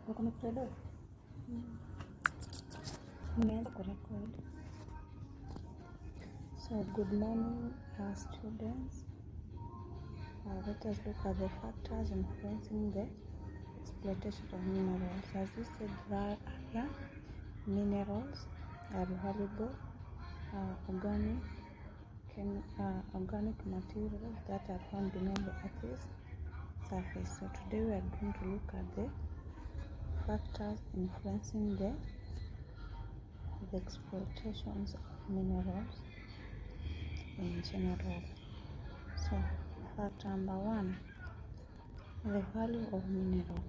Uko nimeelewa? Nimeanza kurekod. So good morning students. Let us look at the factors influencing the exploitation of minerals. As we said earlier, minerals are valuable organic materials that are found beneath the earth's surface. So today we are going to look at the factors influencing the exploitations of minerals in general. So fact number one, the value of mineral.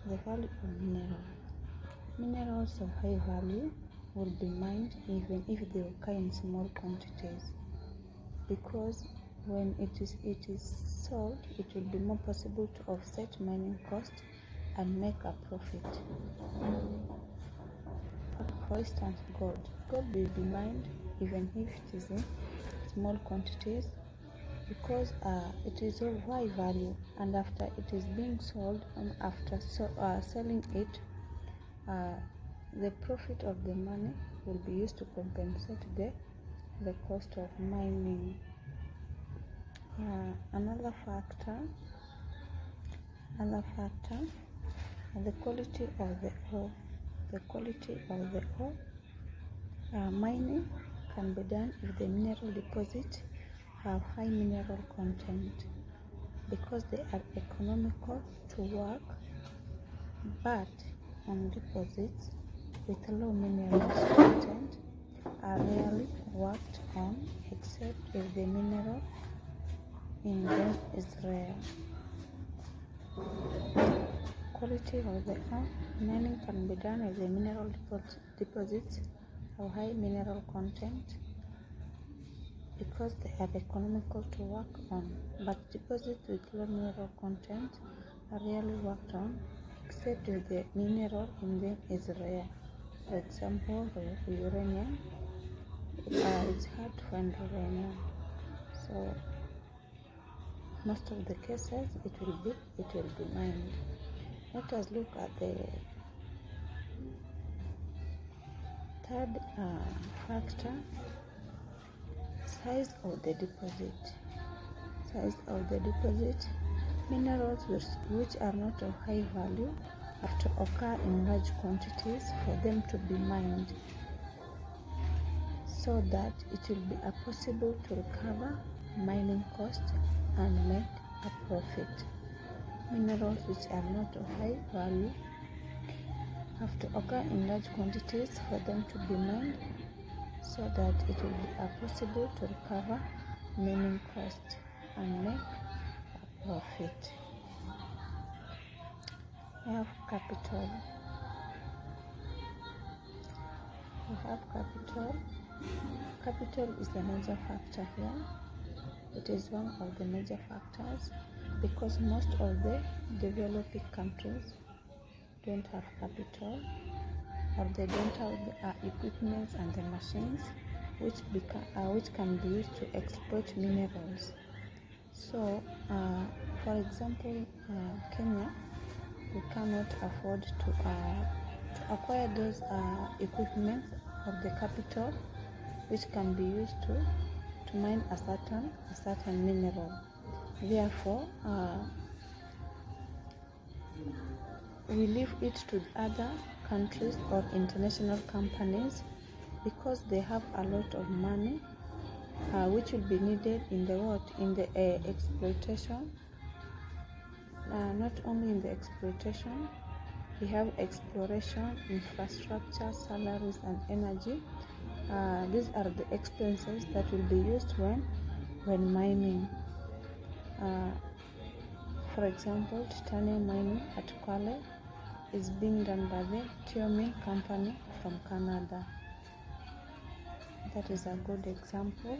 The value of mineral. Minerals of high value will be mined even if they occur in small quantities, because when it is sold, it will be more possible to offset mining costs and make a profit. For instance, gold. Gold will be mined even if it is in small quantities, because it is of high value, and after it is being sold and after selling it, the profit of the money will be used to compensate the cost of mining. Another factor, the quality of the ore. The quality of the ore. Mining can be done if the mineral deposits have high mineral content, because they are economical to work, but on deposits with low mineral content are rarely worked on, except if the mineral in them is rare. Quality of the ore. Mining can be done if the mineral deposits have high mineral content, because they are economical to work on, but deposits with low mineral content are rarely worked on, except if the mineral in them is rare. For example, uranium. It's hard to find uranium, so most of the cases it will be mined. Let us look at the third factor, size of the deposit. Size of the deposit. Minerals which are not of high value have to occur in large quantities for them to be mined, so that it will be possible to recover mining costs and make a profit. Minerals which are not of high value have to occur in large quantities for them to be mined, so that it will be possible to recover mining costs and make a profit. We have capital. Capital is the major factor here. It is one of the major factors, because most of the developing countries don't have capital, or they don't have the equipment and the machines which can be used to exploit minerals. So, for example, Kenya, we cannot afford to acquire those equipment or the capital which can be used to mine a certain mineral. Therefore, we leave it to other countries or international companies, because they have a lot of money which will be needed in the exploitation. Not only in the exploitation, we have exploration, infrastructure, salaries, and energy. These are the expenses that will be used when mining. For example, titanium mining at Kwale is being done by the Tioming company from Canada. That is a good example.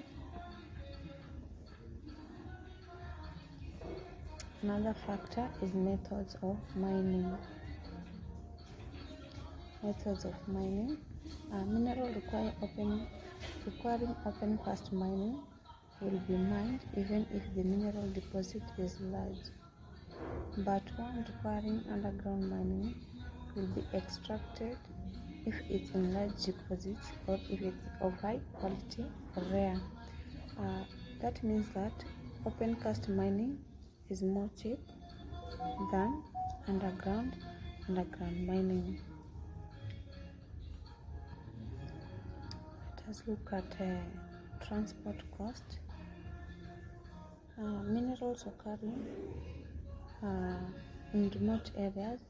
Another factor is methods of mining. Methods of mining. Mineral requiring open cast mining will be mined even if the mineral deposit is large. but one requiring underground mining will be extracted if it's in large deposits or if it's of high quality or rare. That means that open cast mining is more cheap than underground mining. Let us look at transport cost. Minerals occurring in remote areas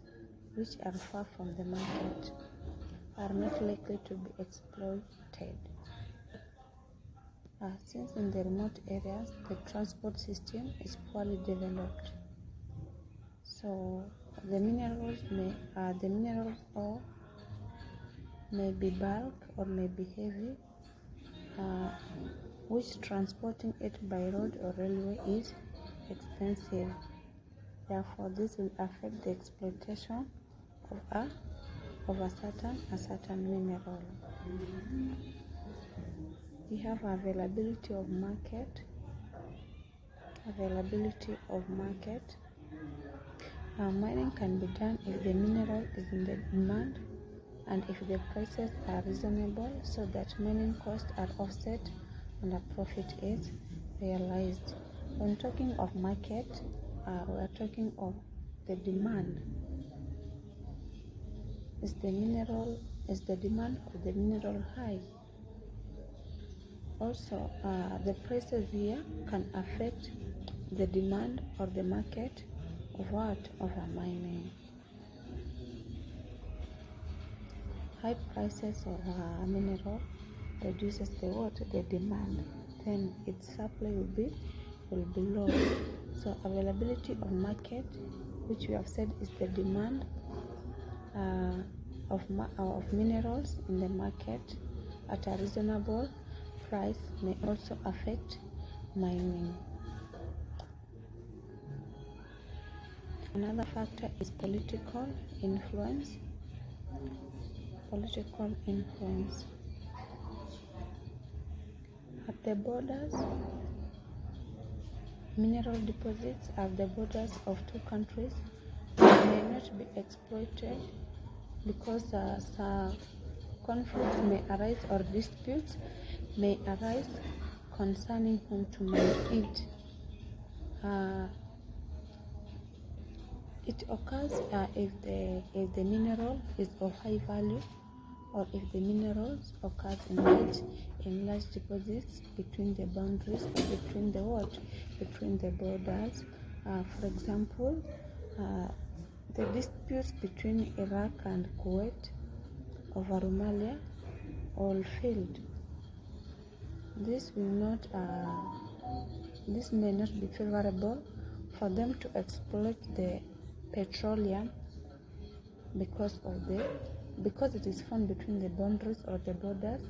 which are far from the market are not likely to be exploited. Since in the remote areas the transport system is poorly developed, so the minerals ore may be bulk or may be heavy, which transporting it by road or railway is expensive. Therefore, this will affect the exploitation of a certain mineral. We have availability of market. Mining can be done if the mineral is in the demand and if the prices are reasonable, so that mining costs are offset and a profit is realized. When talking of market, we are talking of the demand. Is the demand of the mineral high? Also, the prices here can affect the demand or the market of a mining. High prices of a mineral reduces the demand, then its supply will be low. So availability of market, which we have said is the demand of minerals in the market at a reasonable price, may also affect mining. Another factor is political influence. At the borders, mineral deposits at the borders of two countries may not be exploited because some conflicts may arise or disputes may arise concerning whom to mine it. It occurs if the mineral is of high value, or if the minerals occurs in large deposits between the boundaries or between the borders. For example, the disputes between Iraq and Kuwait over Rumalia oil field. This may not be favorable for them to exploit the petroleum because it is found between the boundaries or the borders,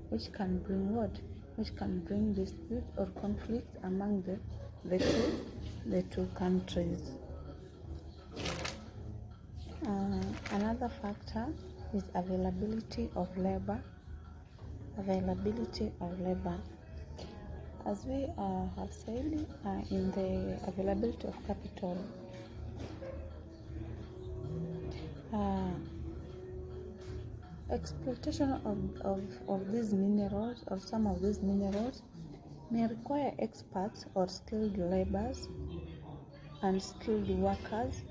which can bring disputes or conflicts among the two countries. Another factor is availability of labor. As we have said, in the availability of capital, exploitation of these minerals or some of these minerals may require experts or skilled laborers and skilled workers.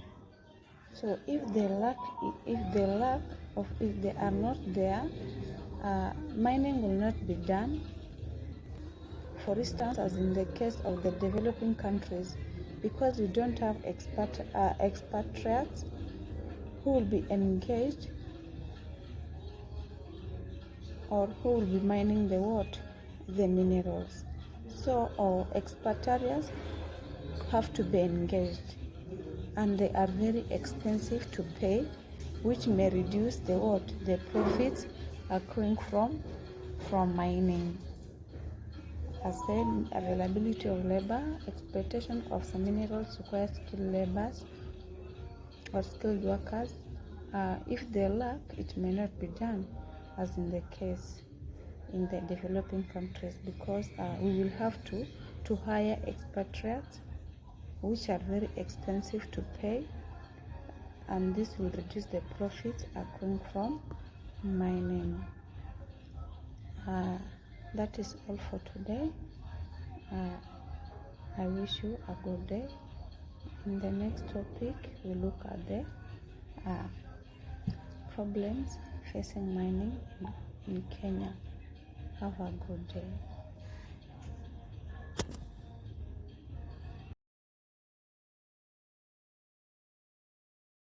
So if they are not there, mining will not be done. For instance, as in the case of the developing countries, because we don't have expatriates who will be engaged or who will be mining the minerals. So our expatriates have to be engaged, and they are very expensive to pay, which may reduce the profits accruing from mining. As said, availability of labor, exploitation of some minerals requires skilled laborers or skilled workers. If they lack, it may not be done, as in the case in the developing countries, because we will have to hire expatriates which are very expensive to pay, and this will reduce the profits accruing from mining. That is all for today. I wish you a good day. In the next topic, we look at the problems facing mining in Kenya. Have a good day.